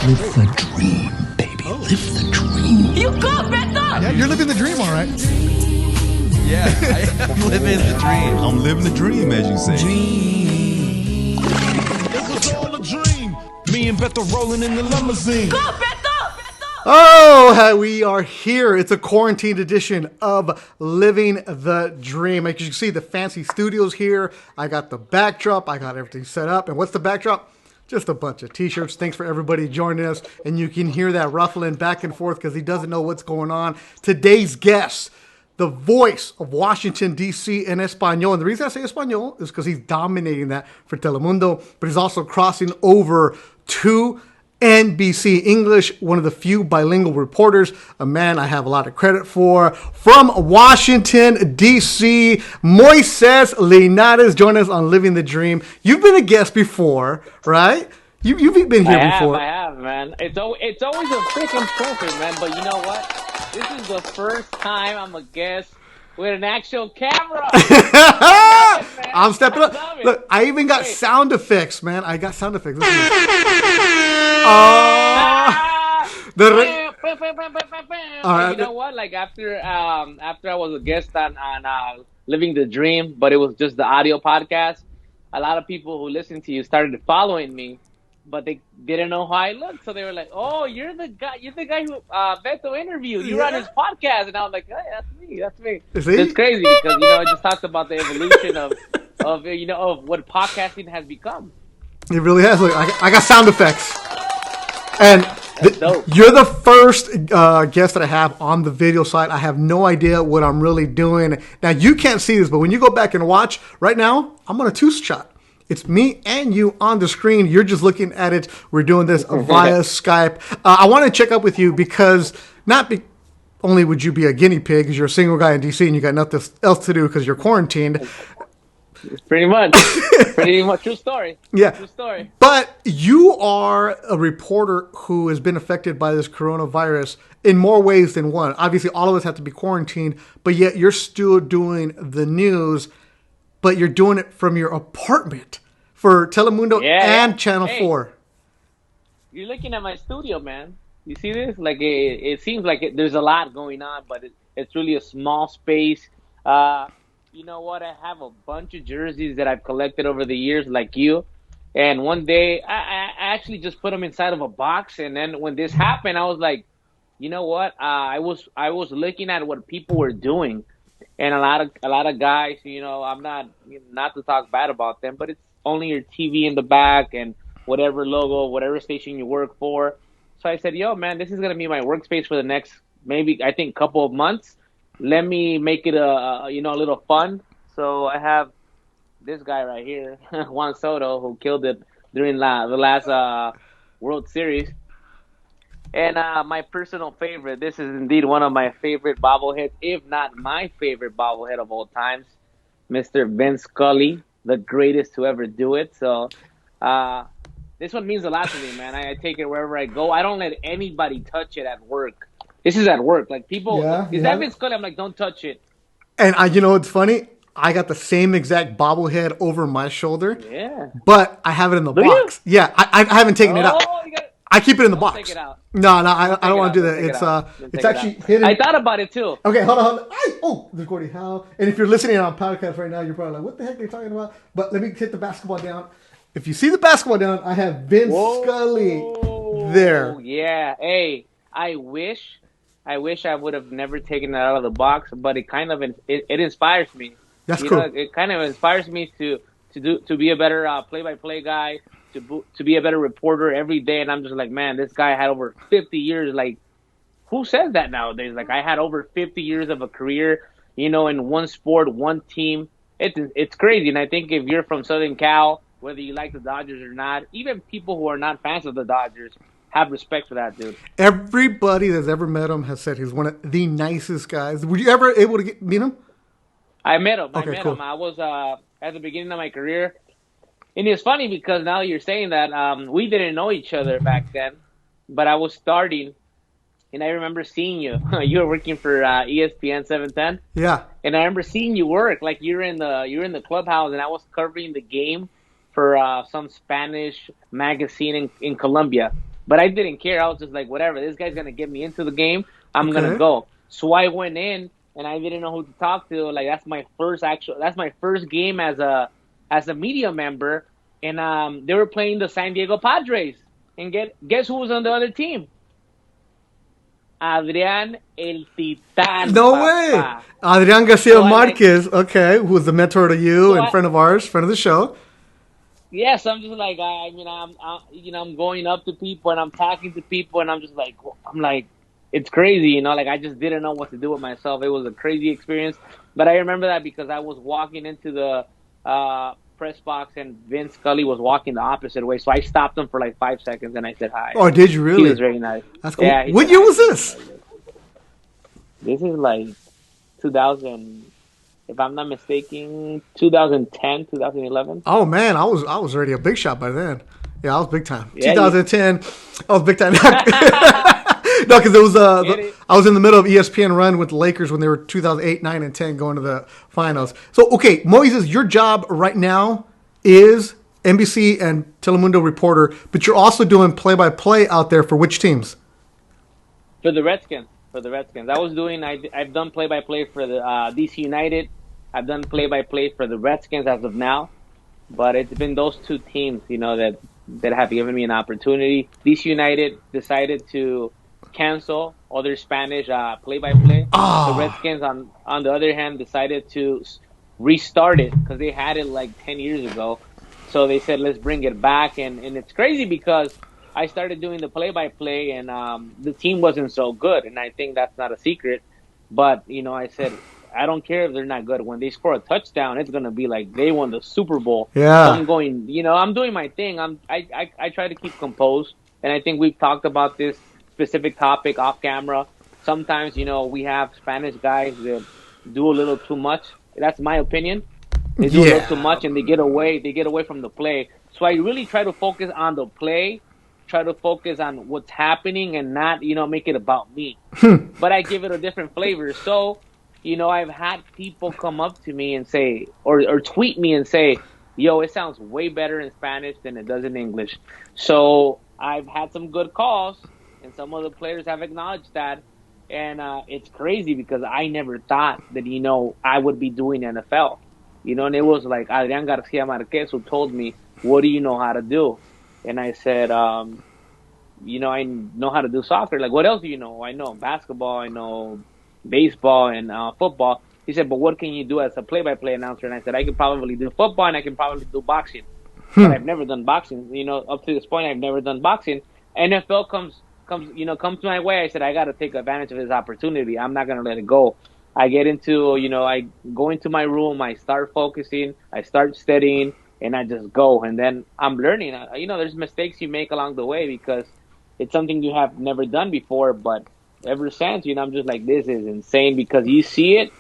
Live the dream, baby. Live the dream. You go, Beto! Yeah, you're living the dream, all right. Yeah, I am living the dream. I'm living the dream, as you say. It was all a dream. Me and Beto rolling in the limousine. Go, Beto! Oh, we are here. It's a quarantine edition of Living the Dream. As you can see, the fancy studios here. I got the backdrop. I got everything set up. And what's the backdrop? Just a bunch of t-shirts. Thanks for everybody joining us. And you can hear that ruffling back and forth because he doesn't know what's going on. Today's guest, the voice of Washington, D.C. in Espanol. And the reason I say Espanol is because he's dominating that for Telemundo, but he's also crossing over to NBC English, one of the few bilingual reporters, a man I have a lot of credit for. From Washington, D.C., Moises Linares, join us on Living the Dream. You've been a guest before, right? You've been here before. I have, man. It's always a freaking pleasure, man. But you know what? This is the first time I'm a guest with an actual camera. I'm stepping up. Look, I even got sound effects, man. I got sound effects. You know what? Like after I was a guest on Living the Dream, but it was just the audio podcast. A lot of people who listened to you started following me, but they didn't know how I looked. So they were like, "Oh, you're the guy who Beto interviewed. You're on his podcast." And I was like, "Hey, that's me." It's crazy because it just talks about the evolution of what podcasting has become. It really has. Look, I got sound effects, and you're the first guest that I have on the video side. I have no idea what I'm really doing. Now you can't see this, but when you go back and watch right now, I'm on a two-shot. It's me and you on the screen. You're just looking at it. We're doing this via Skype. I want to check up with you because only would you be a guinea pig because you're a single guy in D.C. and you got nothing else to do because you're quarantined. Pretty much. True story. Yeah. True story. But you are a reporter who has been affected by this coronavirus in more ways than one. Obviously, all of us have to be quarantined, but yet you're still doing the news, but you're doing it from your apartment for Telemundo and Channel 4. You're looking at my studio, man. You see this? Like it seems like there's a lot going on, but it's really a small space. You know what? I have a bunch of jerseys that I've collected over the years, like you. And one day, I actually just put them inside of a box. And then when this happened, I was like, you know what? I was looking at what people were doing, and a lot of guys. I'm not to talk bad about them, but it's only your TV in the back and whatever logo, whatever station you work for. So I said, yo, man, this is gonna be my workspace for the next couple of months. Let me make it a little fun. So I have this guy right here, Juan Soto, who killed it during the last World Series. And my personal favorite, this is indeed one of my favorite bobbleheads, if not my favorite bobblehead of all times, Mr. Vince Scully, the greatest to ever do it. So this one means a lot to me, man. I take it wherever I go. I don't let anybody touch it at work. This is at work. Like people, that Vince Scully? I'm like, don't touch it. And it's funny. I got the same exact bobblehead over my shoulder. Yeah. But I have it in the box. You? Yeah, I haven't taken it out. I keep it in the box. Take it out. No, I don't want to do that. It's actually hidden. I thought about it too. Okay, hold on. There's Gordie Howe. And if you're listening on podcast right now, you're probably like, what the heck are you talking about? But let me hit the basketball down. If you see the basketball down, I have Vince Scully there. Yeah. Hey, I wish I would have never taken it out of the box, but it kind of it inspires me. That's cool. It kind of inspires me to be a better play-by-play guy, to be a better reporter every day. And I'm just like, man, this guy had over 50 years. Like, who says that nowadays? Like, I had over 50 years of a career, in one sport, one team. It's crazy. And I think if you're from Southern Cal, whether you like the Dodgers or not, even people who are not fans of the Dodgers have respect for that dude. Everybody that's ever met him has said he's one of the nicest guys. Were you ever able to meet him? I met him. Okay, cool. I was at the beginning of my career. And it's funny because now you're saying that we didn't know each other back then, but I was starting, and I remember seeing you. You were working for ESPN 710. Yeah. And I remember seeing you work. Like you're in the clubhouse, and I was covering the game for some Spanish magazine in Colombia. But I didn't care. I was just like, whatever. This guy's gonna get me into the game. I'm gonna Okay. go. So I went in, and I didn't know who to talk to. Like that's my first game as a media member, and they were playing the San Diego Padres. And guess who was on the other team? Adrian El Titan, No way. papa. Adrian Garcia So I like Marquez, okay, who's the mentor to you so and I friend of ours, friend of the show. yes, I'm just like I'm going up to people and I'm talking to people and I'm like it's crazy, like I just didn't know what to do with myself. It was a crazy experience, but I remember that because I was walking into the press box and Vince Scully was walking the opposite way, so I stopped him for like 5 seconds and I said hi. Oh, did you He was really? very nice. That's cool. Yeah, he What said year hi was to me. this? This is like 2000, if I'm not mistaken, 2010, 2011. Oh man, I was already a big shot by then. Yeah, I was big time. Yeah, 2010, I was big time. No, because it was it, I was in the middle of ESPN run with the Lakers when they were 2008, 9, and 10 going to the finals. So okay, Moises, your job right now is NBC and Telemundo reporter, but you're also doing play-by-play out there for which teams? For the Redskins. For the Redskins. I've done play by play for the DC United. I've done play by play for the Redskins as of now. But it's been those two teams, that have given me an opportunity. DC United decided to cancel all their Spanish play by play. The Ah, Redskins, on the other hand, decided to restart it because they had it like 10 years ago. So they said, let's bring it back. And it's crazy because I started doing the play by play and the team wasn't so good. And I think that's not a secret. But, I said, I don't care if they're not good. When they score a touchdown, it's going to be like they won the Super Bowl. So yeah. I'm going, I'm doing my thing. I try to keep composed. And I think we've talked about this specific topic off camera. Sometimes, we have Spanish guys that do a little too much. That's my opinion. They do a little too Yeah. much and they get away from the play. So I really try to focus on the play, try to focus on what's happening and not, make it about me. But I give it a different flavor. So, I've had people come up to me and say, or tweet me and say, yo, it sounds way better in Spanish than it does in English. So I've had some good calls and some of the players have acknowledged that. And it's crazy because I never thought that, I would be doing NFL. And it was like Adrian Garcia Marquez who told me, what do you know how to do? And I said, I know how to do soccer. Like, what else do you know? I know basketball, I know baseball and football. He said, but what can you do as a play-by-play announcer? And I said, I can probably do football and I can probably do boxing. But I've never done boxing. Up to this point, I've never done boxing. NFL comes my way. I said, I got to take advantage of this opportunity. I'm not going to let it go. I get into, I go into my room, I start focusing, I start studying, and I just go. And then I'm learning. There's mistakes you make along the way because it's something you have never done before. But ever since, I'm just like, this is insane because you see it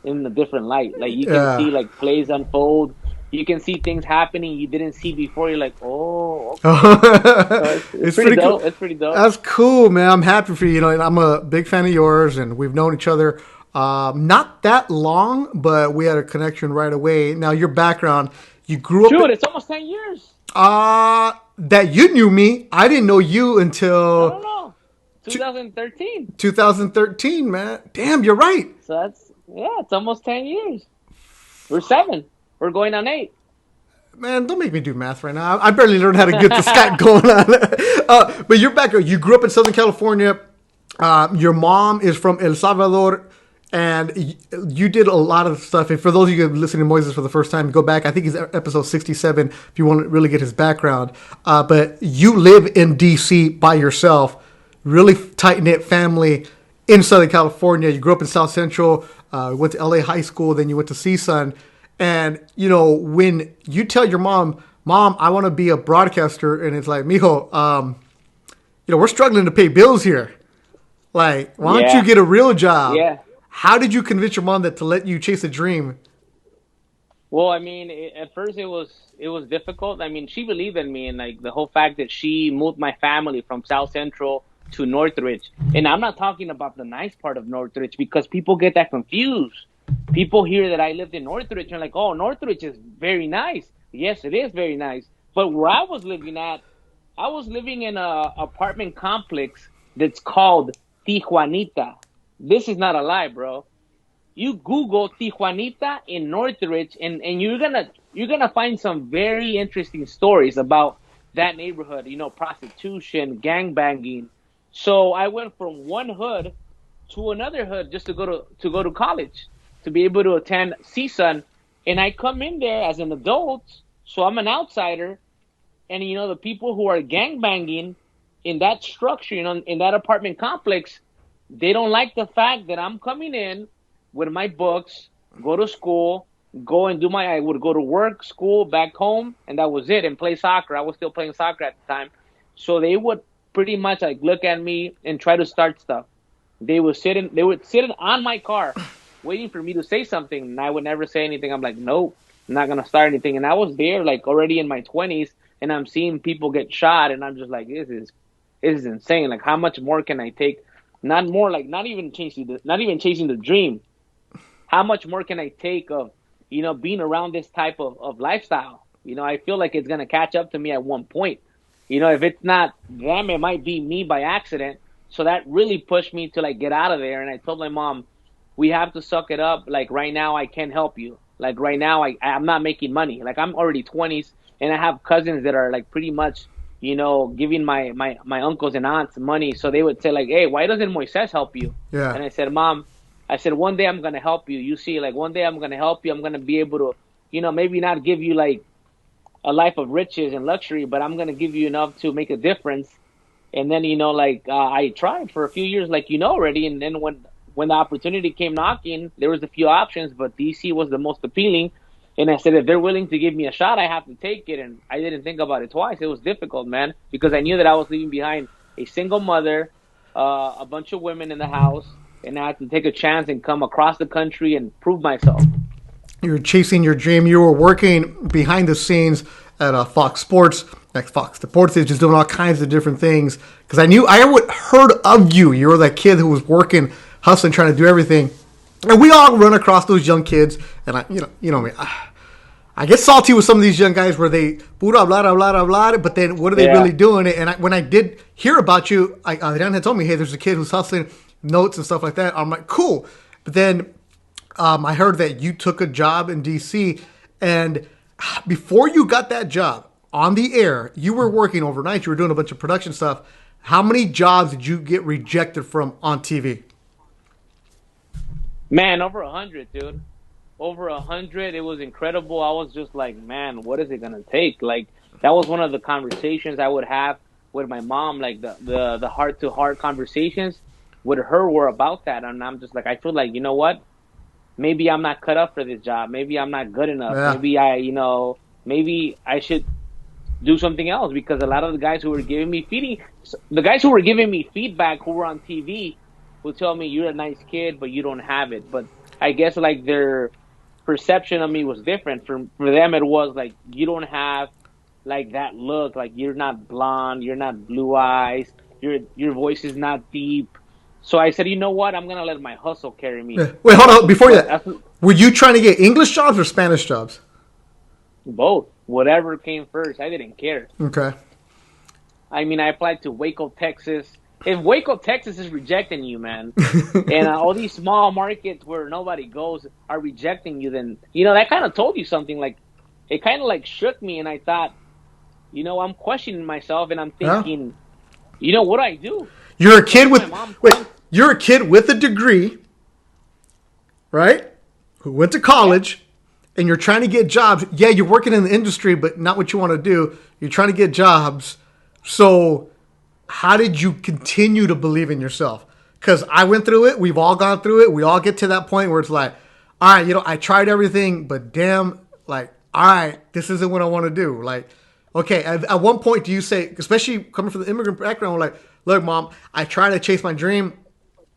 in a different light. Like you can Yeah. see like plays unfold. You can see things happening you didn't see before. You're like, oh, okay. So it's It's pretty pretty cool. dope. It's pretty dope. That's cool, man. I'm happy for you. And I'm a big fan of yours, and we've known each other not that long, but we had a connection right away. Now, your background, you grew up Dude, it's almost 10 years. that you knew me. I didn't know you I until don't know. 2013. 2013, man. Damn, you're right. So it's almost 10 years. We're 7. We're going on 8. Man, don't make me do math right now. I barely learned how to get the stat going on. But your background, you grew up in Southern California. Your mom is from El Salvador, and you did a lot of stuff. And for those of you listening to Moises for the first time, go back. I think it's episode 67 if you want to really get his background. But you live in D.C. by yourself, really tight-knit family in Southern California. You grew up in South Central, went to L.A. high school, then you went to CSUN. And, when you tell your mom, I want to be a broadcaster, and it's like, mijo, we're struggling to pay bills here. Like, why don't you Yeah. get a real job? Yeah. How did you convince your mom to let you chase a dream? Well, I mean, at first it was difficult. I mean, she believed in me, and like the whole fact that she moved my family from South Central to Northridge, and I'm not talking about the nice part of Northridge because people get that confused. People hear that I lived in Northridge and like, oh, Northridge is very nice. Yes, it is very nice. But where I was living at, I was living in a apartment complex that's called Tijuanita. This is not a lie, bro. You Google Tijuanita in Northridge, and you're gonna find some very interesting stories about that neighborhood. You know, prostitution, gang banging. So I went from one hood to another hood just to go to college, to be able to attend CSUN, and I come in there as an adult, so I'm an outsider, and the people who are gang banging in that structure, in that apartment complex, they don't like the fact that I'm coming in with my books, go to school, I would go to work, school, back home, and that was it, and play soccer. I was still playing soccer at the time. So they would pretty much like look at me and try to start stuff. They would sit on my car waiting for me to say something, and I would never say anything. I'm like, nope, I'm not going to start anything. And I was there like already in my 20s, and I'm seeing people get shot, and I'm just like, this is insane. Like, how much more can I take? Not more, like not even chasing the dream. How much more can I take of, being around this type of lifestyle? I feel like it's going to catch up to me at one point. If it's not them, it might be me by accident. So that really pushed me to like get out of there. And I told my mom, we have to suck it up. Like right now, I can't help you. Like right now, I'm not making money. Like I'm already 20s, and I have cousins that are like pretty much, giving my uncles and aunts money. So they would say like, hey, why doesn't Moises help you? Yeah. And I said, Mom, one day I'm going to help you. You see, like one day I'm going to help you. I'm going to be able to, maybe not give you like a life of riches and luxury, but I'm going to give you enough to make a difference. And then, I tried for a few years, like, already. And then when the opportunity came knocking, there was a few options, but DC was the most appealing. And I said, if they're willing to give me a shot, I have to take it. And I didn't think about it twice. It was difficult, man, because I knew that I was leaving behind a single mother, a bunch of women in the house, and I had to take a chance and come across the country and prove myself. You were chasing your dream. You were working behind the scenes at Fox Sports, like Fox Sports, just doing all kinds of different things. Because I would heard of you. You were that kid who was working, hustling, trying to do everything. And we all run across those young kids. And I get salty with some of these young guys where they pura blah blah blah blah. But then what are they really doing? And when I did hear about you, Adrian had told me, hey, there's a kid who's hustling notes and stuff like that. I'm like, cool. But then I heard that you took a job in DC, and before you got that job on the air, you were working overnight. You were doing a bunch of production stuff. How many jobs did you get rejected from on TV? Man, over 100, dude. Over 100. It was incredible. I was just like, man, what is it gonna take? Like, that was one of the conversations I would have with my mom, like the heart-to-heart conversations with her were about that. And I'm just like, I feel like, you know what? Maybe I'm not cut up for this job. Maybe I'm not good enough. Yeah. Maybe I should do something else, because a lot of the guys who were giving me feedback who were on TV would tell me, you're a nice kid, but you don't have it. But I guess like their perception of me was different. For them, it was like, you don't have like that look. Like, you're not blonde. You're not blue eyes. Your voice is not deep. So I said, you know what? I'm going to let my hustle carry me. Yeah. Wait, hold on. Before that, were you trying to get English jobs or Spanish jobs? Both. Whatever came first. I didn't care. Okay. I mean, I applied to Waco, Texas. If Waco, Texas is rejecting you, man, and all these small markets where nobody goes are rejecting you, then, that kind of told you something. Like, it kind of like shook me, and I thought, I'm questioning myself, and I'm thinking, what do I do? You're a kid you're a kid with a degree, right? Who went to college, and you're trying to get jobs. Yeah, you're working in the industry, but not what you want to do. You're trying to get jobs. So how did you continue to believe in yourself? Because I went through it. We've all gone through it. We all get to that point where it's like, all right, I tried everything, but damn, like, all right, this isn't what I want to do. Like, okay, at one point do you say, especially coming from the immigrant background, like, look, Mom, I try to chase my dream.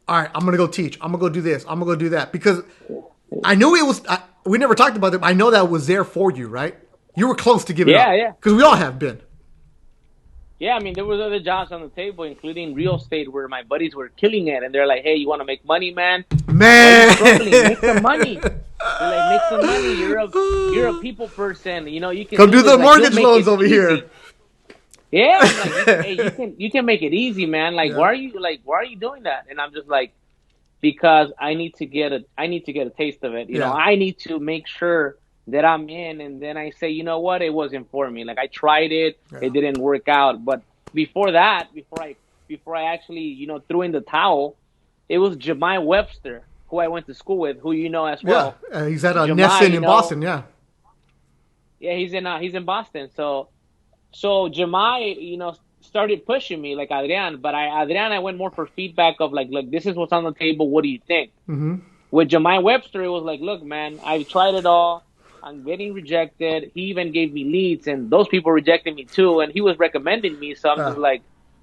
All right, I'm going to go teach. I'm going to go do this. I'm going to go do that. Because I knew it was, we never talked about it, but I know that was there for you, right? You were close to giving up. Yeah. Because we all have been. Yeah, I mean, there was other jobs on the table, including real estate, where my buddies were killing it. And they're like, hey, you want to make money, man? Man! Make some money. They're like, make some money. You're a people person. You can do the mortgage loans over here. Yeah, I'm like, hey, you can make it easy, man. Like, Yeah. why are you doing that? And I'm just like, because I need to get a taste of it. Yeah. I need to make sure that I'm in, and then I say, you know what, it wasn't for me. Like I tried it, Yeah. it didn't work out. But before that, before I actually threw in the towel, it was Jemai Webster, who I went to school with, who you know as Yeah. well. He's at Jemai, Nesson in Boston. Yeah. yeah, he's in Boston. So Jemai, started pushing me like Adrian, but I went more for feedback of like, look, this is what's on the table. What do you think? Mm-hmm. With Jemai Webster, it was like, look, man, I've tried it all. I'm getting rejected. He even gave me leads, and those people rejected me too. And he was recommending me, so I'm just like,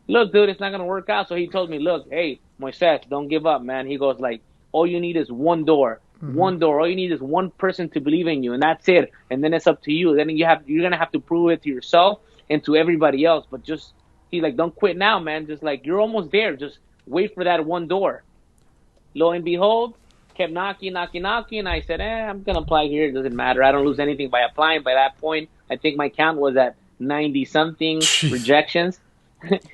look, dude, it's not gonna work out. So he told me, look, hey, Moises, don't give up, man. He goes like, all you need is one door, one door. All you need is one person to believe in you, and that's it. And then it's up to you. Then you're gonna have to prove it to yourself and to everybody else. But just he's like, don't quit now, man. Just like you're almost there. Just wait for that one door. Lo and behold, kept knocking, knocking, knocking. I said, I'm going to apply here. It doesn't matter. I don't lose anything by applying. By that point, I think my count was at 90-something rejections.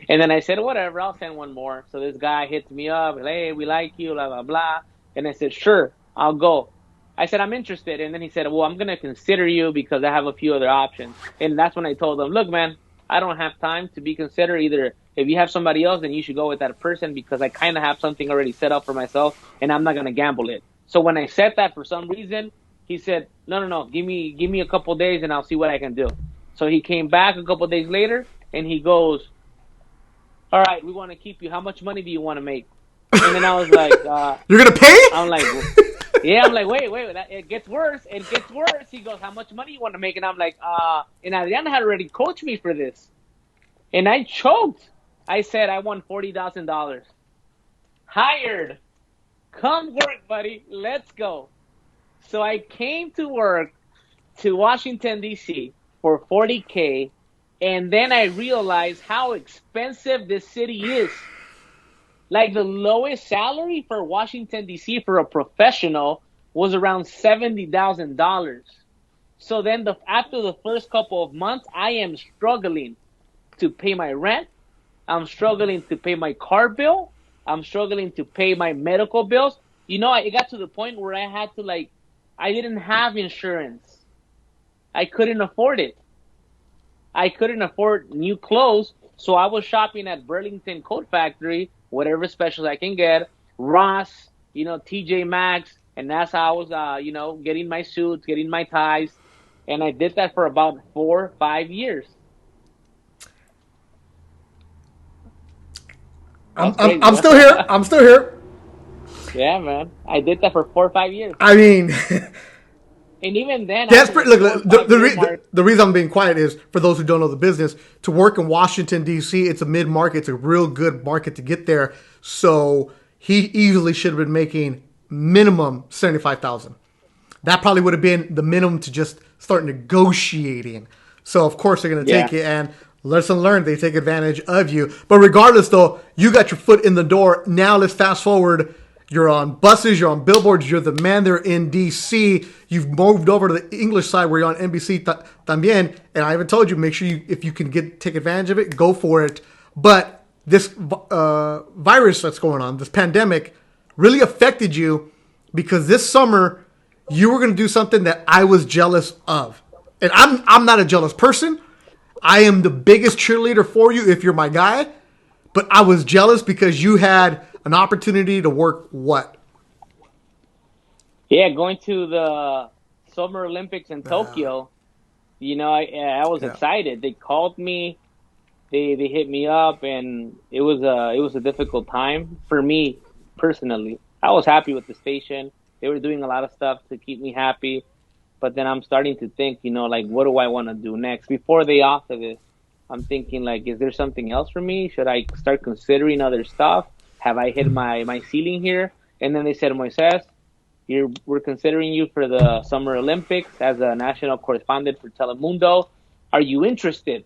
And then I said, whatever, I'll send one more. So this guy hits me up. Hey, we like you, blah, blah, blah. And I said, sure, I'll go. I said, I'm interested. And then he said, well, I'm going to consider you because I have a few other options. And that's when I told him, look, man, I don't have time to be considered. Either if you have somebody else, then you should go with that person because I kind of have something already set up for myself and I'm not going to gamble it. So when I said that, for some reason, he said, no, give me a couple days and I'll see what I can do. So he came back a couple days later and he goes, all right, we want to keep you. How much money do you want to make? And then I was like, You're gonna pay? I'm like, yeah, I'm like, wait, it gets worse. It gets worse. He goes, how much money you want to make? And I'm like, and Adriana had already coached me for this. And I choked. I said, I won $40,000. Hired. Come work, buddy. Let's go. So I came to work to Washington, D.C. for $40K. And then I realized how expensive this city is. Like the lowest salary for Washington, D.C. for a professional was around $70,000. So then after the first couple of months, I am struggling to pay my rent. I'm struggling to pay my car bill. I'm struggling to pay my medical bills. It got to the point where I had to I didn't have insurance. I couldn't afford it. I couldn't afford new clothes. So I was shopping at Burlington Coat Factory, whatever specials I can get, Ross, TJ Maxx, and that's how I was, getting my suits, getting my ties, and I did that for about 4 or 5 years. I'm still here. I'm still here. Yeah, man, I did that for 4 or 5 years. I mean, and even then, desperate. Look, the reason I'm being quiet is for those who don't know the business. To work in Washington D.C., it's a mid market. It's a real good market to get there. So he easily should have been making minimum $75,000. That probably would have been the minimum to just start negotiating. So of course they're going to take it, and lesson learned, they take advantage of you. But regardless, though, you got your foot in the door. Now let's fast forward. You're on buses, you're on billboards, you're the man there in D.C. You've moved over to the English side where you're on NBC también. And I even told you, make sure if you can take advantage of it, go for it. But this virus that's going on, this pandemic, really affected you because this summer you were going to do something that I was jealous of. And I'm not a jealous person. I am the biggest cheerleader for you if you're my guy. But I was jealous because you had an opportunity to work what? Yeah, going to the Summer Olympics in Tokyo. I was excited. They called me, they hit me up, and it was a difficult time for me personally. I was happy with the station. They were doing a lot of stuff to keep me happy, but then I'm starting to think, what do I want to do next? Before they offer this, I'm thinking is there something else for me? Should I start considering other stuff? Have I hit my ceiling here? And then they said, Moises, we're considering you for the Summer Olympics as a national correspondent for Telemundo. Are you interested?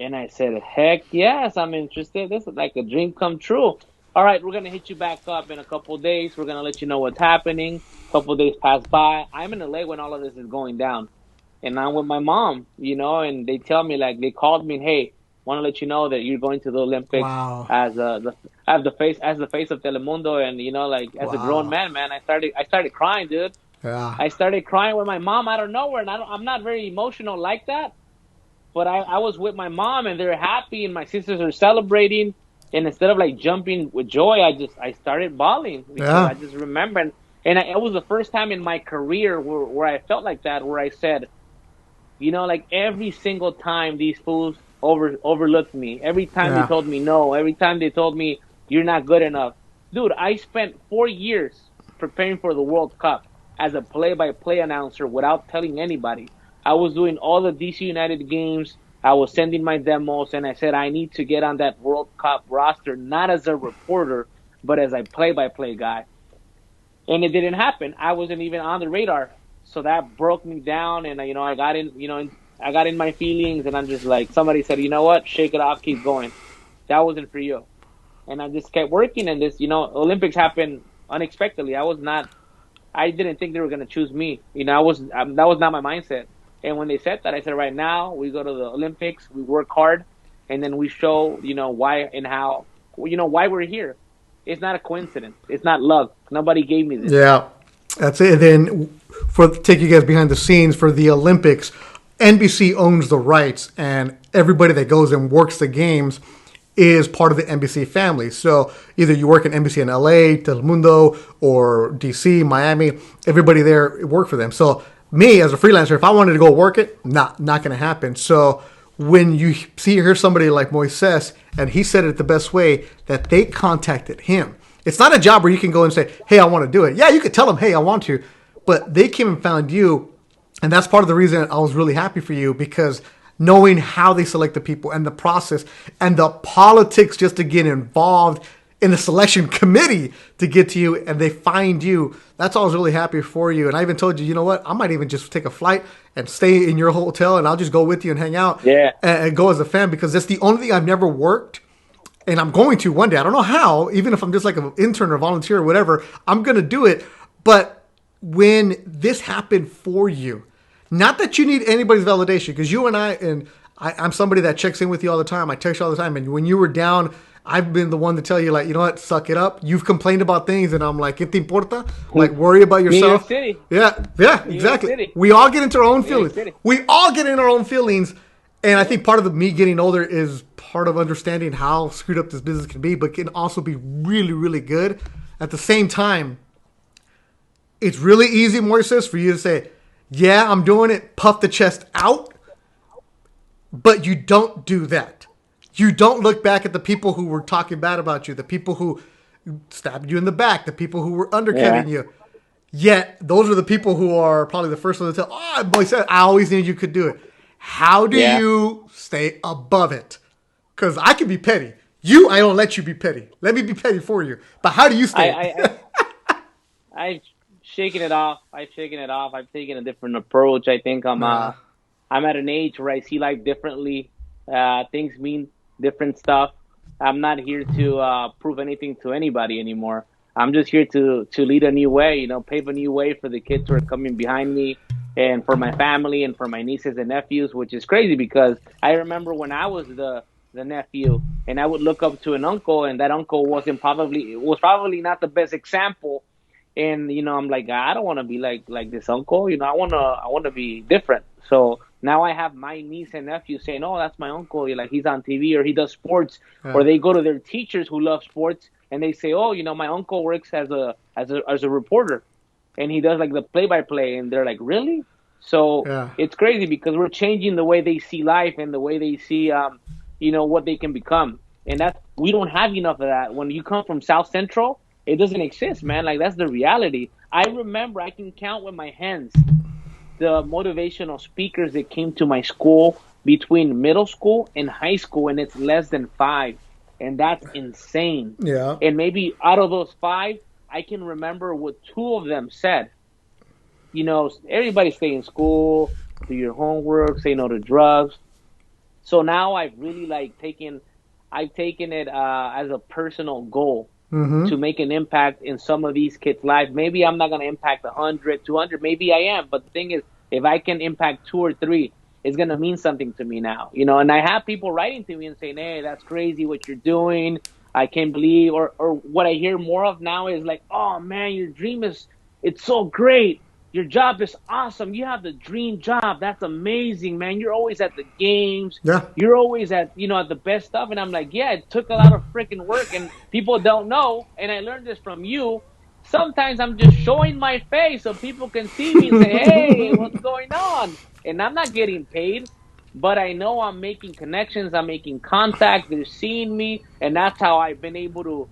And I said, heck yes, I'm interested. This is like a dream come true. All right, we're going to hit you back up in a couple of days. We're going to let you know what's happening. A couple of days pass by. I'm in LA when all of this is going down. And I'm with my mom, and they tell me, they called me, hey, want to let you know that you're going to the Olympics Wow. as the face of Telemundo, and like as a grown Wow. man, I started crying, dude. Yeah. I started crying with my mom out of nowhere, and I'm not very emotional like that. But I was with my mom, and they're happy, and my sisters are celebrating. And instead of like jumping with joy, I started bawling because Yeah. I just remembered. And it was the first time in my career where I felt like that, where I said, like every single time these fools overlooked me, every time they Yeah. told me no, every time they told me you're not good enough. Dude, I spent 4 years preparing for the World Cup as a play-by-play announcer without telling anybody. I was doing all the DC United games. I was sending my demos, and I said I need to get on that World Cup roster, not as a reporter, but as a play-by-play guy. And it didn't happen. I wasn't even on the radar, so that broke me down. And I got in, I got in my feelings, and I'm just like, somebody said, you know what, shake it off, keep going. That wasn't for you. And I just kept working, and this, Olympics happened unexpectedly. I didn't think they were gonna choose me. That was not my mindset. And when they said that, I said, right now we go to the Olympics, we work hard, and then we show, why and how, why we're here. It's not a coincidence. It's not luck. Nobody gave me this. Yeah. That's it. And then for take you guys behind the scenes for the Olympics, NBC owns the rights, and everybody that goes and works the games is part of the NBC family. So either you work in NBC in LA, Telemundo, or DC, Miami, everybody there work for them. So me as a freelancer, if I wanted to go work it, not going to happen. So when you hear somebody like Moises, and he said it the best way, that they contacted him. It's not a job where you can go and say, hey, I want to do it. Yeah, you could tell them, hey, I want to. But they came and found you. And that's part of the reason I was really happy for you, because knowing how they select the people and the process and the politics just to get involved in the selection committee to get to you, and they find you. That's all I was really happy for you. And I even told you, you know what? I might even just take a flight and stay in your hotel, and I'll just go with you and hang out and go as a fan, because that's the only thing I've never worked. And I'm going to one day. I don't know how, even if I'm just like an intern or volunteer or whatever, I'm going to do it. But when this happened for you, not that you need anybody's validation, because you and I'm somebody that checks in with you all the time. I text you all the time. And when you were down, I've been the one to tell you, like, you know what, suck it up. You've complained about things, and I'm like, ¿qué te importa? Like, worry about yourself. New York City. Yeah, New York exactly. City. We all get into our own New York feelings. City. We all get in our own feelings. And I think part of me getting older is part of understanding how screwed up this business can be, but can also be really, really good. At the same time, it's really easy, Moises, for you to say, yeah, I'm doing it, puff the chest out, but you don't do that. You don't look back at the people who were talking bad about you, the people who stabbed you in the back, the people who were undercutting you. Yet, those are the people who are probably the first one to tell, oh, Moises, I always knew you could do it. How do you stay above it? Because I can be petty. I don't let you be petty. Let me be petty for you. But how do you stay? I've shaken it off. I've taken a different approach. I think I'm at an age where I see life differently. Things mean different stuff. I'm not here to prove anything to anybody anymore. I'm just here to lead a new way, pave a new way for the kids who are coming behind me, and for my family, and for my nieces and nephews, which is crazy because I remember when I was the nephew, and I would look up to an uncle, and that uncle was probably not the best example. And I'm like, I don't want to be like this uncle. I want to be different. So now I have my niece and nephew saying, "Oh, that's my uncle. Like he's on TV or he does sports," or they go to their teachers who love sports and they say, "Oh, my uncle works as a reporter, and he does like the play-by-play," and they're like, "Really?" So it's crazy because we're changing the way they see life and the way they see, what they can become, and we don't have enough of that. When you come from South Central, it doesn't exist, man. Like that's the reality. I remember I can count with my hands the motivational speakers that came to my school between middle school and high school, and it's less than 5. And that's insane. Yeah. And maybe out of those 5, I can remember what 2 of them said. Everybody stay in school, do your homework, say no to drugs. So now I've really taken it as a personal goal to make an impact in some of these kids' lives. Maybe I'm not going to impact 100, 200. Maybe I am. But the thing is, if I can impact 2 or 3, is going to mean something to me now, you know. And I have people writing to me and saying, hey, that's crazy what you're doing. I can't believe, or what I hear more of now is like, oh man, your dream it's so great. Your job is awesome. You have the dream job. That's amazing, man. You're always at the games. Yeah. You're always at, at the best stuff. And I'm like, yeah, it took a lot of freaking work and people don't know. And I learned this from you. Sometimes I'm just showing my face so people can see me and say, hey, what's going on? And I'm not getting paid, but I know I'm making connections. I'm making contact. They're seeing me. And that's how I've been able to,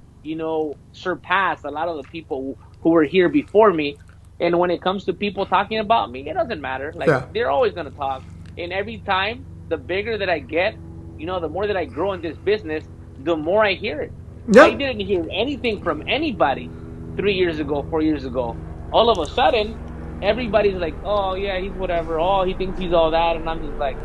surpass a lot of the people who were here before me. And when it comes to people talking about me, it doesn't matter. Like, Yeah. they're always going to talk. And every time, the bigger that I get, the more that I grow in this business, the more I hear it. Yeah. I didn't hear anything from anybody 3 years ago, 4 years ago. All of a sudden, everybody's like, oh, yeah, he's whatever. Oh, he thinks he's all that. And I'm just like,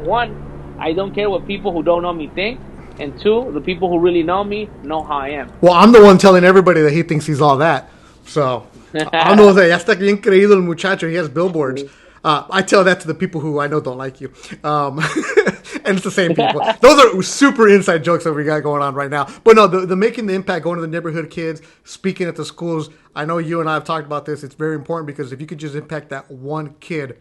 one, I don't care what people who don't know me think. And two, the people who really know me know how I am. Well, I'm the one telling everybody that he thinks he's all that. So, I don't know. Ya está bien creído el muchacho. He has billboards. I tell that to the people who I know don't like you. And it's the same people. Those are super inside jokes that we got going on right now. But no, the making the impact, going to the neighborhood kids, speaking at the schools. I know you and I have talked about this. It's very important because if you could just impact that one kid.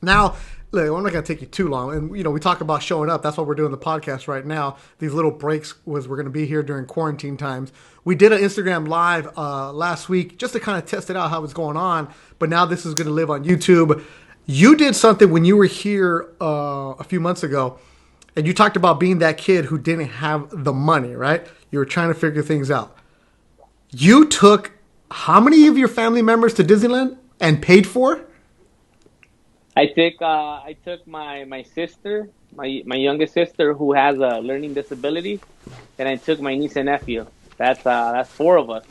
Now, look, I'm not going to take you too long. And, we talk about showing up. That's why we're doing the podcast right now. These little breaks we're going to be here during quarantine times. We did an Instagram live last week just to kind of test it out, how it's going on. But now this is going to live on YouTube. You did something when you were here a few months ago, and you talked about being that kid who didn't have the money, right? You were trying to figure things out. You took how many of your family members to Disneyland and paid for? I took my sister, my youngest sister, who has a learning disability, and I took my niece and nephew. That's four of us.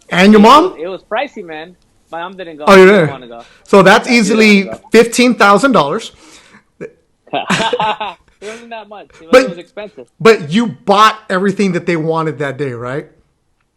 And your mom? It was pricey, man. My mom didn't go. Oh, you didn't didn't want to go. So that's easily $15,000. It wasn't that much. It was expensive. But you bought everything that they wanted that day, right?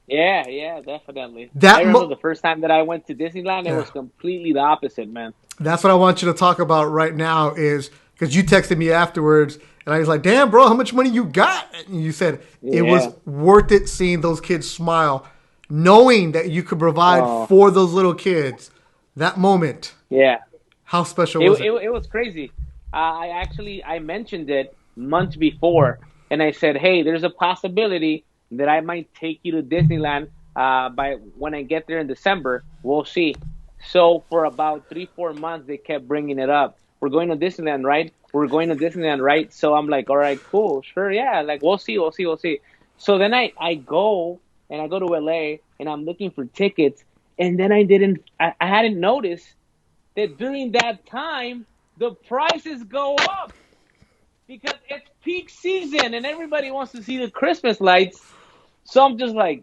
Yeah, definitely. I remember the first time that I went to Disneyland, it was completely the opposite, man. That's what I want you to talk about right now is because you texted me afterwards and I was like, damn, bro, how much money you got? And you said it was worth it seeing those kids smile, knowing that you could provide for those little kids that moment. Yeah. How special was it? It was crazy. I mentioned it months before and I said, hey, there's a possibility that I might take you to Disneyland by when I get there in December. We'll see. So for about 3-4 months, they kept bringing it up. We're going to Disneyland, right? We're going to Disneyland, right? So I'm like, all right, cool, sure, yeah. Like, we'll see. So then I go to LA and I'm looking for tickets. And then I hadn't noticed that during that time, the prices go up because it's peak season and everybody wants to see the Christmas lights. So I'm just like,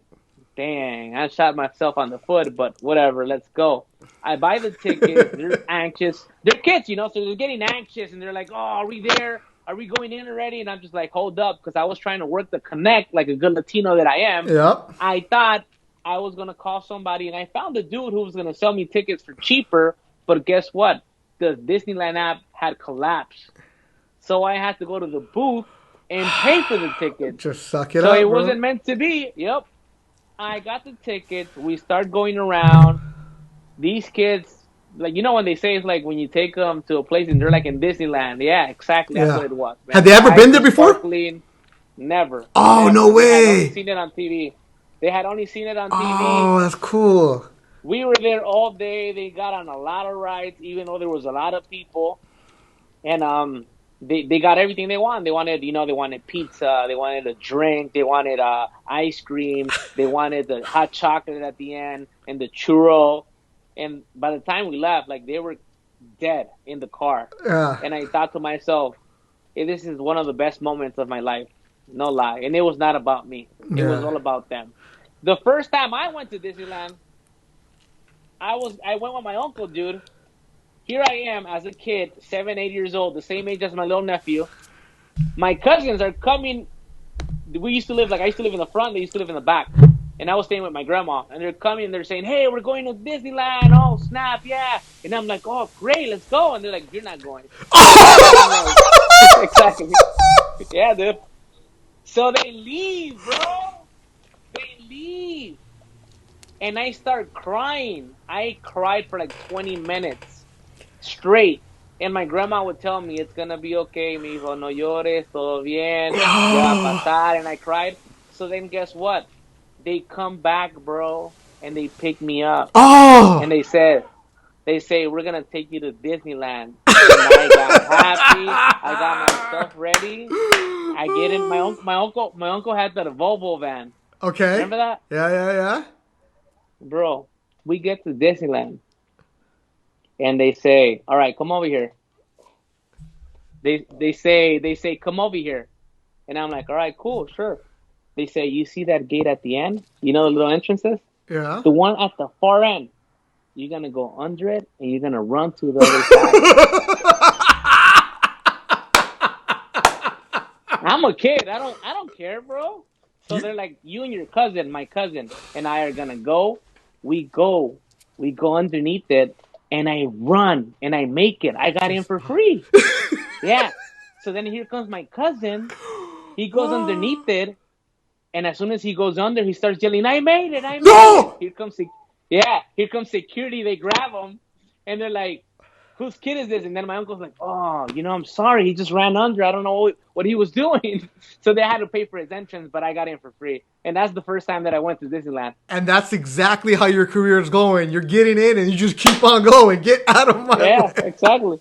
dang, I shot myself on the foot, but whatever, let's go. I buy the tickets. They're anxious. They're kids, so they're getting anxious, and they're like, oh, are we there? Are we going in already? And I'm just like, hold up, because I was trying to work the connect like a good Latino that I am. Yep. I thought I was going to call somebody, and I found a dude who was going to sell me tickets for cheaper, but guess what? The Disneyland app had collapsed. So I had to go to the booth and pay for the ticket. Just suck it up, So it bro. Wasn't meant to be. Yep. I got the tickets. We start going around. These kids, like, when they say it's like when you take them to a place and they're like in Disneyland. Yeah, exactly. That's what it was. Man. Have they ever been there before? Sparkling. Never. Oh, never. No way. They had only seen it on TV. Oh, that's cool. We were there all day. They got on a lot of rides, even though there was a lot of people. And they got everything they wanted. They wanted, they wanted pizza. They wanted a drink. They wanted ice cream. They wanted the hot chocolate at the end and the churro. And by the time we left, like, they were dead in the car. And I thought to myself, hey, this is one of the best moments of my life. No lie. And it was not about me. It was all about them. The first time I went to Disneyland, I went with my uncle, dude. Here I am as a kid, 7, 8 years old, the same age as my little nephew. My cousins are coming. I used to live in the front. They used to live in the back. and I was staying with my grandma, and they're coming and they're saying, "Hey, we're going to Disneyland! Oh snap, yeah!" And I'm like, "Oh great, let's go!" And they're like, "You're not going." And I'm like, "Exactly, yeah, dude." So they leave, bro. They leave, and I start crying. I cried for like 20 minutes straight. And my grandma would tell me, "It's gonna be okay, mijo, no llores, todo bien, ya va a pasar." And I cried. So then guess what? They come back, bro, and they pick me up. Oh. And they say, "We're gonna take you to Disneyland." And I got happy. I got my stuff ready. I get in. My uncle had the Volvo van. Okay. Remember that? Yeah, yeah, yeah. Bro, we get to Disneyland. And they say, "All right, come over here." They say, "Come over here." And I'm like, "All right, cool, sure." They say, "You see that gate at the end? You know the little entrances? Yeah. The one at the far end. You're gonna go under it and you're gonna run to the other side." I'm a kid. I don't care, bro. So they're like, "You and your cousin, my cousin, and I are gonna go. We go. We go underneath it, and I run and I make it. I got in for free." Yeah. So then here comes my cousin. He goes underneath it, and as soon as he goes under, he starts yelling, "I made it! I made it!" No! Here comes security. They grab him, and they're like, "Whose kid is this?" And then my uncle's like, "Oh, I'm sorry. He just ran under. I don't know what he was doing." So they had to pay for his entrance, but I got in for free. And that's the first time that I went to Disneyland. And that's exactly how your career is going. You're getting in and you just keep on going. Get out of my Yeah, way. exactly.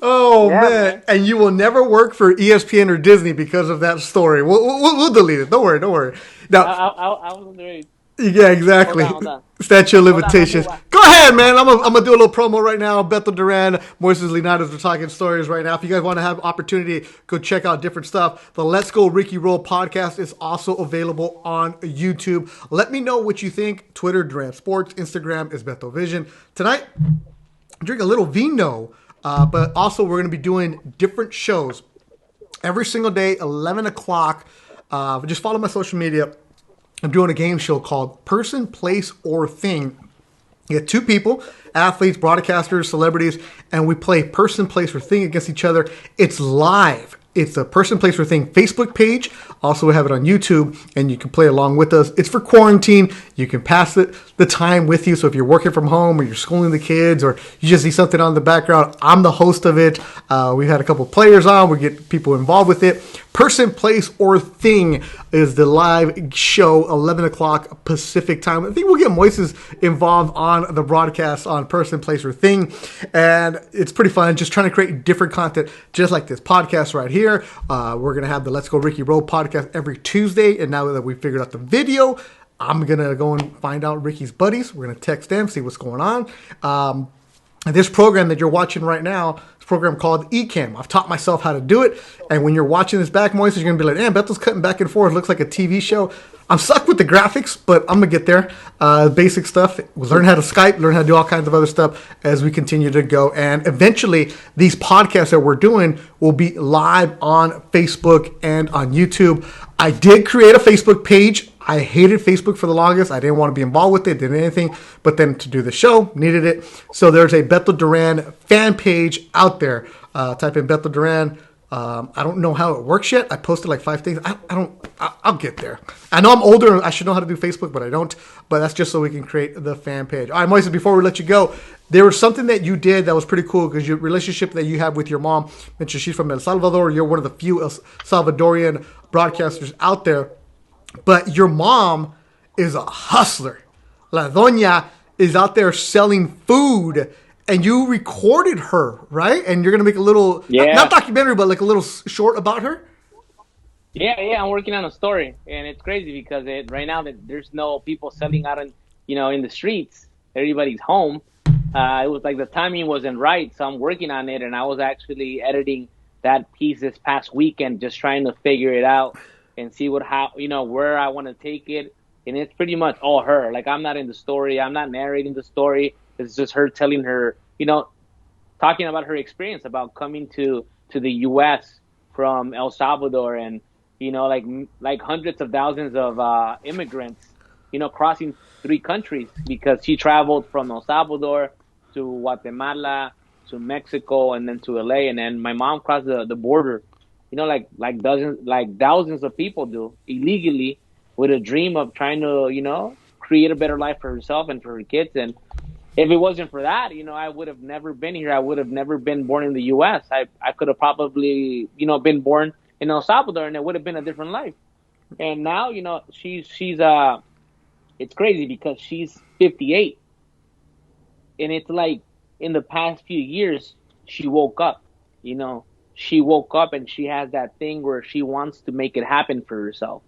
Oh, Yeah, man. And you will never work for ESPN or Disney because of that story. We'll delete it. Don't worry. Don't worry. Now, I was underage. yeah, exactly. Hold on. Statute of Hold on, limitations. let me Go ahead, man. I'm gonna do a little promo right now. Beto Duran, Moises Linares, we're talking stories right now. If you guys want to have opportunity, go check out different stuff. The Let's Go Ricky Roll podcast is also available on YouTube. Let me know what you think. Twitter, Duran Sports. Instagram is Beto Vision. Tonight, drink a little vino, but also we're gonna be doing different shows every single day, 11 o'clock. Just follow my social media. I'm doing a game show called Person, Place, or Thing. You get two people, athletes, broadcasters, celebrities, and we play person, place, or thing against each other. It's live. It's a person, place, or thing Facebook page. Also, we have it on YouTube, and you can play along with us. It's for quarantine. You can pass the time with you. So if you're working from home or you're schooling the kids or you just see something on the background, I'm the host of it. We've had a couple players on. We get people involved with it. Person, Place, or Thing is the live show, 11 o'clock Pacific time. I think we'll get Moises involved on the broadcast on Person, Place, or Thing. And it's pretty fun, just trying to create different content, just like this podcast right here. We're going to have the Let's Go Ricky Roll podcast every Tuesday. And now that we figured out the video, I'm going to go and find out Ricky's buddies. We're going to text them, see what's going on. And this program that you're watching right now, this program called Ecamm. I've taught myself how to do it. And when you're watching this back, Moises, you're going to be like, "Damn, Beto's cutting back and forth. It looks like a TV show." I'm stuck with the graphics, but I'm going to get there. Basic stuff. We'll learn how to Skype, learn how to do all kinds of other stuff as we continue to go. And eventually, these podcasts that we're doing will be live on Facebook and on YouTube. I did create a Facebook page. I hated Facebook for the longest. I didn't want to be involved with it, didn't anything. But then to do the show, needed it. So there's a Beto Duran fan page out there. Type in Beto Duran. I don't know how it works yet. I posted like 5 things. I'll get there. I know I'm older. I should know how to do Facebook, but I don't. But that's just so we can create the fan page. All right, Moises, before we let you go, there was something that you did that was pretty cool because your relationship that you have with your mom, mentioned she's from El Salvador. You're one of the few El Salvadorian broadcasters out there. But your mom is a hustler. La Doña is out there selling food. And you recorded her, right? And you're going to make a little, not documentary, but like a little short about her? Yeah, I'm working on a story. And it's crazy because right now that there's no people selling out in the streets. Everybody's home. It was like the timing wasn't right. So I'm working on it. And I was actually editing that piece this past weekend, just trying to figure it out and see where I want to take it. And it's pretty much all her. Like, I'm not in the story. I'm not narrating the story. It's just her telling her, talking about her experience about coming to the U.S. from El Salvador and, like hundreds of thousands of immigrants crossing 3 countries because she traveled from El Salvador to Guatemala to Mexico and then to LA, and then my mom crossed the border, like thousands of people do illegally with a dream of trying to create a better life for herself and for her kids. And if it wasn't for that, I would have never been here. I would have never been born in the U.S. I could have probably been born in El Salvador, and it would have been a different life. And now she's it's crazy because she's 58, and it's like in the past few years she woke up. She woke up and she has that thing where she wants to make it happen for herself.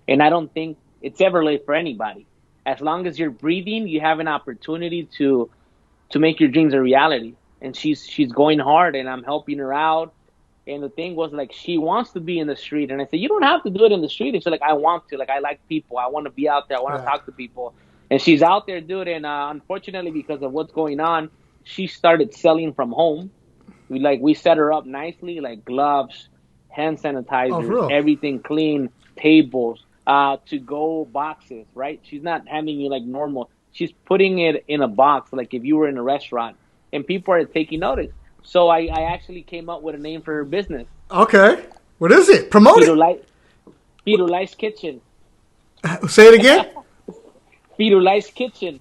And I don't think it's ever late for anybody. As long as you're breathing, you have an opportunity to make your dreams a reality. And she's going hard, and I'm helping her out. And the thing was, like, she wants to be in the street, and I said, you don't have to do it in the street. And she's like, I want to. Like, I like people. I want to be out there. I want to talk to people. And she's out there, dude. And unfortunately, because of what's going on, she started selling from home. We set her up nicely, like gloves, hand sanitizers, everything clean, tables, to-go boxes, right? She's not handing you like normal. She's putting it in a box, like if you were in a restaurant, and people are taking notice. So I actually came up with a name for her business. Okay. What is it? Promote it. Firulais Kitchen. Say it again? Firulais Kitchen.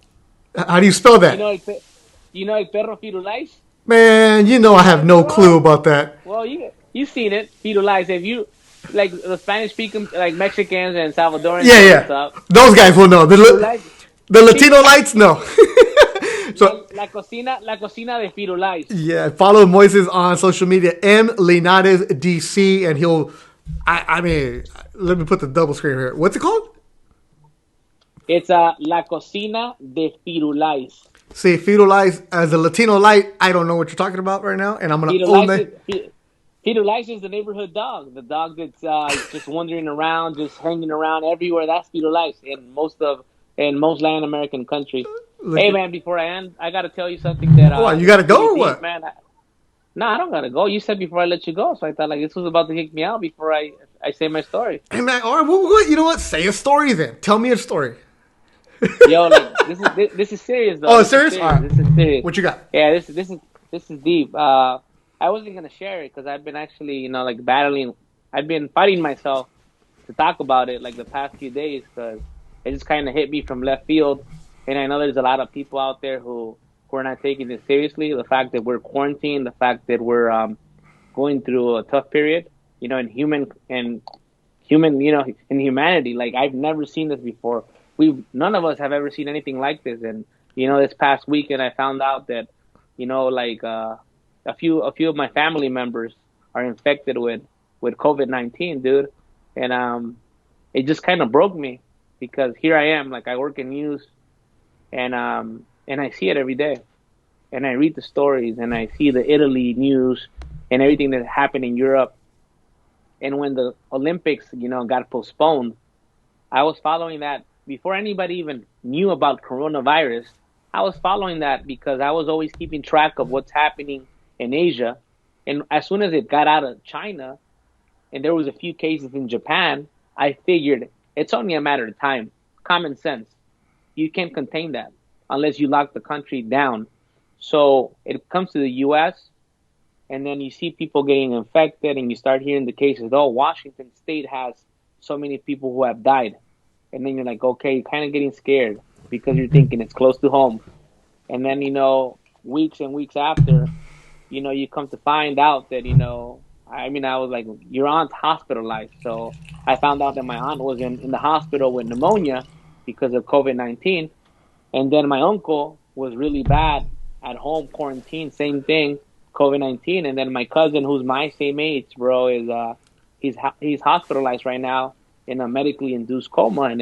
How do you spell that? El perro Firulais? Man, I have no clue about that. Well, you've seen it. Firulais. If you like the Spanish speaking, like Mexicans and Salvadorans. Yeah. Stuff, those guys will know. The Latino lights, no. So la cocina de Firulais. Yeah, follow Moises on social media, Linares DC, and he'll. I mean, let me put the double screen here. What's it called? It's La Cocina de Firulais. See, Firulais, as a Latino light, I don't know what you're talking about right now, and I'm going to own that. Firulais is the neighborhood dog. The dog that's just wandering around, just hanging around everywhere. That's Firulais in most Latin American countries. Hey, man, before I end, I got to tell you something that... What, you got to go or what? Man, no, I don't got to go. You said before I let you go, so I thought like this was about to kick me out before I say my story. Hey, man, all right, well, you know what? Say a story then. Tell me a story. Yo, like this is serious though. Oh, serious? All right. This is serious. What you got? Yeah, this is deep. I wasn't gonna share it because I've been actually, battling. I've been fighting myself to talk about it like the past few days because it just kind of hit me from left field, and I know there's a lot of people out there who are not taking this seriously. The fact that we're quarantined, the fact that we're going through a tough period, in humanity. Like I've never seen this before. None of us have ever seen anything like this. And this past weekend I found out that a few of my family members are infected with COVID-19, dude. And it just kind of broke me because here I am, like I work in news, and I see it every day, and I read the stories, and I see the Italy news and everything that happened in Europe. And when the Olympics, got postponed, I was following that. Before anybody even knew about coronavirus, I was following that because I was always keeping track of what's happening in Asia. And as soon as it got out of China and there was a few cases in Japan, I figured it's only a matter of time. Common sense. You can't contain that unless you lock the country down. So it comes to the U.S., and then you see people getting infected, and you start hearing the cases. Oh, Washington State has so many people who have died. And then you're like, okay, you're kind of getting scared because you're thinking it's close to home. And then, weeks and weeks after, you come to find out that, I was like, your aunt's hospitalized. So I found out that my aunt was in the hospital with pneumonia because of COVID-19. And then my uncle was really bad at home, quarantine, same thing, COVID-19. And then my cousin, who's my same age, bro, is he's hospitalized right now in a medically induced coma, and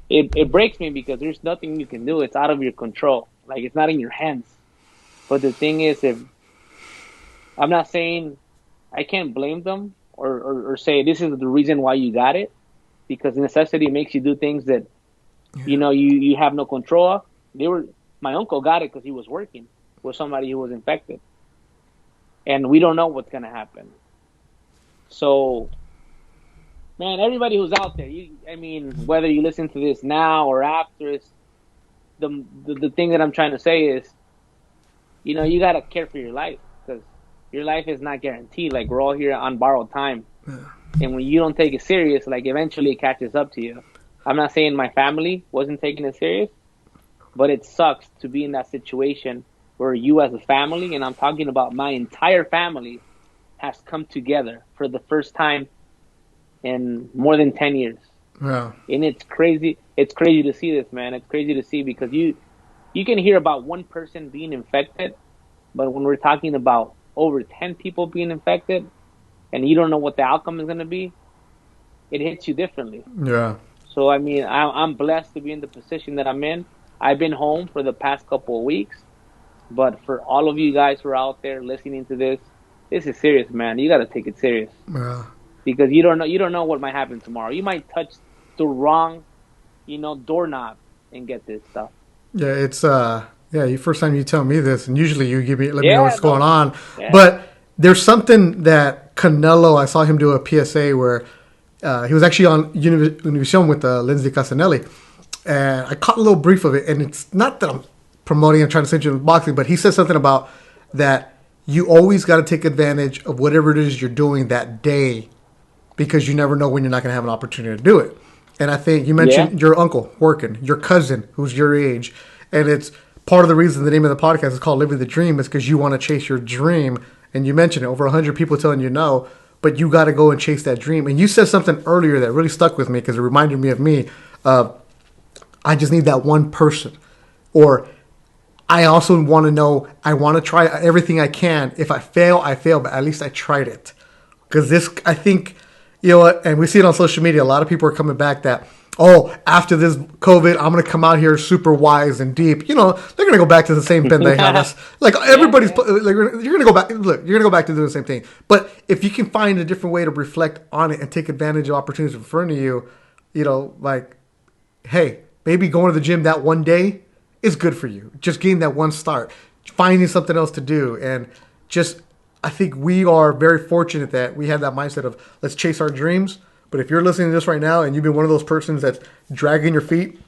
it breaks me because there's nothing you can do. It's out of your control. Like, it's not in your hands. But the thing is, if I'm not saying I can't blame them or say this is the reason why you got it, because necessity makes you do things that you have no control of. My uncle got it because he was working with somebody who was infected, and we don't know what's gonna happen. So man, everybody who's out there, I mean, whether you listen to this now or after, it's the thing that I'm trying to say is, you gotta care for your life because your life is not guaranteed. Like we're all here on borrowed time, and when you don't take it serious, like eventually it catches up to you. I'm not saying my family wasn't taking it serious, but it sucks to be in that situation where you as a family, and I'm talking about my entire family, has come together for the first time in more than 10 years. Yeah. And it's crazy. It's crazy to see this, man. It's crazy to see because you can hear about one person being infected, but when we're talking about over 10 people being infected and you don't know what the outcome is going to be, it hits you differently. Yeah. So, I mean, I'm blessed to be in the position that I'm in. I've been home for the past couple of weeks, but for all of you guys who are out there listening to this is serious, man. You got to take it serious. Yeah. Because you don't know what might happen tomorrow. You might touch the wrong, doorknob and get this stuff. Yeah, it's first time you tell me this, and usually you let me know what's going on. Yeah. But there's something that Canelo, I saw him do a PSA where he was actually on Univision with Lindsay Casanelli, and I caught a little brief of it. And it's not that I'm promoting and trying to send you in boxing, but he said something about that you always got to take advantage of whatever it is you're doing that day, because you never know when you're not going to have an opportunity to do it. And I think you mentioned your uncle working, your cousin who's your age, and it's part of the reason the name of the podcast is called Living the Dream is because you want to chase your dream. And you mentioned it, over 100 people telling you no, but you got to go and chase that dream. And you said something earlier that really stuck with me because it reminded me of me. I just need that one person. Or I also want to know, I want to try everything I can. If I fail, I fail, but at least I tried it. Because this, I think... You know what? And we see it on social media. A lot of people are coming back that, after this COVID, I'm going to come out here super wise and deep. They're going to go back to the same thing they had us. Like everybody's, like, you're going to go back. Look, you're going to go back to doing the same thing. But if you can find a different way to reflect on it and take advantage of opportunities in front of you, like, hey, maybe going to the gym that one day is good for you. Just getting that one start, finding something else to do, and just. I think we are very fortunate that we have that mindset of let's chase our dreams. But if you're listening to this right now and you've been one of those persons that's dragging your feet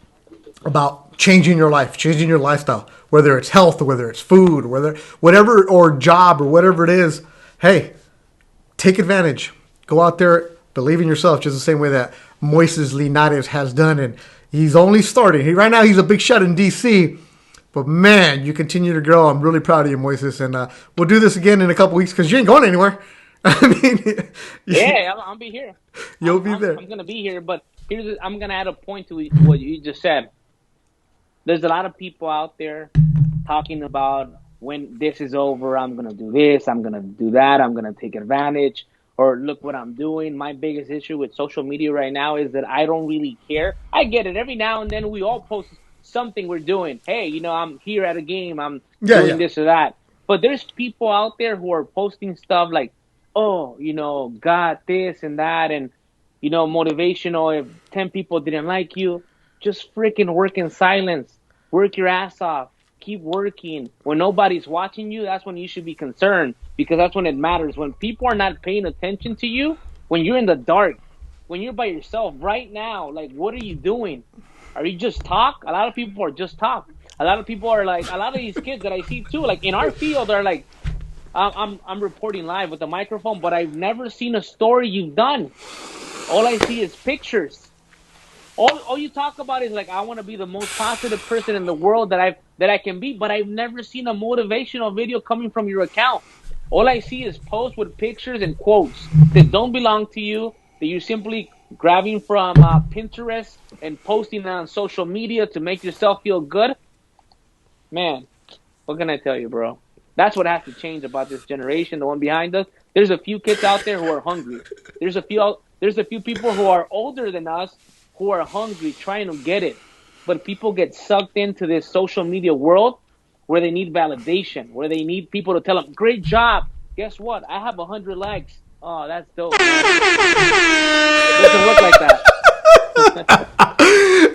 about changing your life, changing your lifestyle, whether it's health or whether it's food, or whatever, or job or whatever it is, hey, take advantage. Go out there, believe in yourself, just the same way that Moises Linares has done. And he's only starting. Right now he's a big shot in D.C., but, man, you continue to grow. I'm really proud of you, Moises. And we'll do this again in a couple weeks because you ain't going anywhere. I mean, I'll be here. You'll be there. I'm going to be here. But I'm going to add a point to what you just said. There's a lot of people out there talking about when this is over, I'm going to do this, I'm going to do that, I'm going to take advantage, or look what I'm doing. My biggest issue with social media right now is that I don't really care. I get it. Every now and then we all post something we're doing. Hey, I'm here at a game. I'm doing this or that. But there's people out there who are posting stuff like, got this and that, and, motivational. If 10 people didn't like you, just freaking work in silence. Work your ass off. Keep working. When nobody's watching you, that's when you should be concerned, because that's when it matters. When people are not paying attention to you, when you're in the dark, when you're by yourself right now, like, what are you doing? Are you just talk? A lot of people are just talk. A lot of people are like, a lot of these kids that I see too, like in our field, are like, I'm reporting live with a microphone, but I've never seen a story you've done. All I see is pictures. All you talk about is like, I want to be the most positive person in the world that I can be, but I've never seen a motivational video coming from your account. All I see is posts with pictures and quotes that don't belong to you, that you simply grabbing from Pinterest and posting it on social media to make yourself feel good. Man, what can I tell you, bro? That's what has to change about this generation, the one behind us. There's a few kids out there who are hungry. There's a few people who are older than us who are hungry, trying to get it. But people get sucked into this social media world where they need validation, where they need people to tell them, great job. Guess what? I have 100 likes. Oh, that's dope. It doesn't work like that.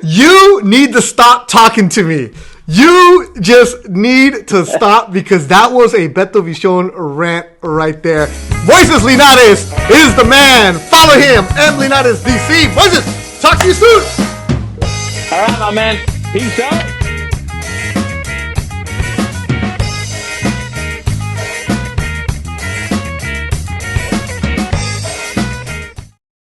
You need to stop talking to me. You just need to stop because that was a Beto Vichon rant right there. Moises Linares is the man. Follow him, M. Linares DC. Moises, talk to you soon. All right, my man. Peace out.